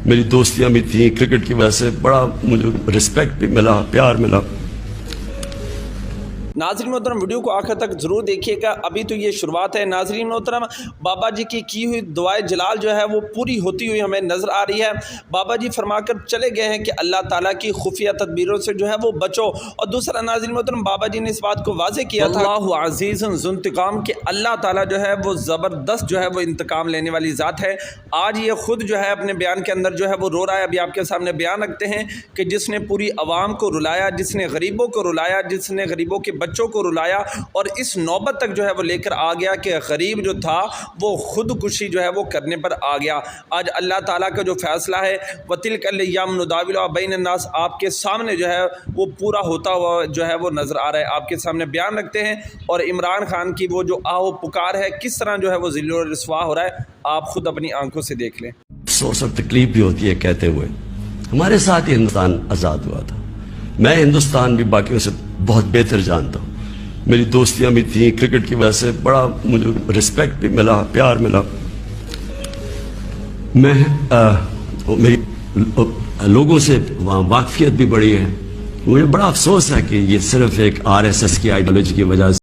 میری دوستیاں بھی تھیں، کرکٹ کی وجہ سے بڑا مجھے رسپیکٹ بھی ملا، پیار ملا۔ ناظرین محترم ویڈیو کو آخر تک ضرور دیکھیے گا، ابھی تو یہ شروعات ہے۔ ناظرین محترم بابا جی کی ہوئی دعائے جلال جو ہے وہ پوری ہوتی ہوئی ہمیں نظر آ رہی ہے۔ بابا جی فرما کر چلے گئے ہیں کہ اللہ تعالیٰ کی خفیہ تدبیروں سے جو ہے وہ بچو، اور دوسرا ناظرین محترم بابا جی نے اس بات کو واضح کیا تھا اللہ عزیز ذو انتقام، کہ اللہ تعالیٰ جو ہے وہ زبردست جو ہے وہ انتقام لینے والی ذات ہے۔ آج یہ خود جو ہے اپنے بیان کے اندر جو ہے وہ رو رہا ہے۔ ابھی آپ کے سامنے بیان رکھتے ہیں کہ جس نے پوری عوام کو رلایا، جس نے غریبوں کو رلایا، جس نے غریبوں کے بچوں کو رلایا، اور اس نوبت تک جو ہے وہ لے کر آ گیا کہ غریب جو تھا وہ خودکشی جو ہے وہ کرنے پر آ گیا۔ آج اللہ تعالیٰ کا جو فیصلہ ہے وَتِلْكَ الْأَيَّامُ نُدَاوِلُهَا بَيْنَ النَّاسِ آپ کے سامنے جو ہے وہ پورا ہوتا ہوا جو ہے وہ نظر آ رہا ہے۔ آپ کے سامنے بیان رکھتے ہیں، اور عمران خان کی وہ جو آہ و پکار ہے کس طرح جو ہے وہ ذل و رسوا ہو رہا ہے، آپ خود اپنی آنکھوں سے دیکھ لیں۔ افسوس اور تکلیف بھی ہوتی ہے کہتے ہوئے، ہمارے ساتھ ہی ہندوستان آزاد ہوا تھا۔ میں ہندوستان بھی باقیوں سے بہت بہتر جانتا ہوں، میری دوستیاں بھی تھیں، کرکٹ کی وجہ سے بڑا مجھے رسپیکٹ بھی ملا، پیار ملا۔ میں میری لوگوں سے واقفیت بھی بڑی ہے۔ مجھے بڑا افسوس ہے کہ یہ صرف ایک RSS کی آئیڈیالوجی کی وجہ سے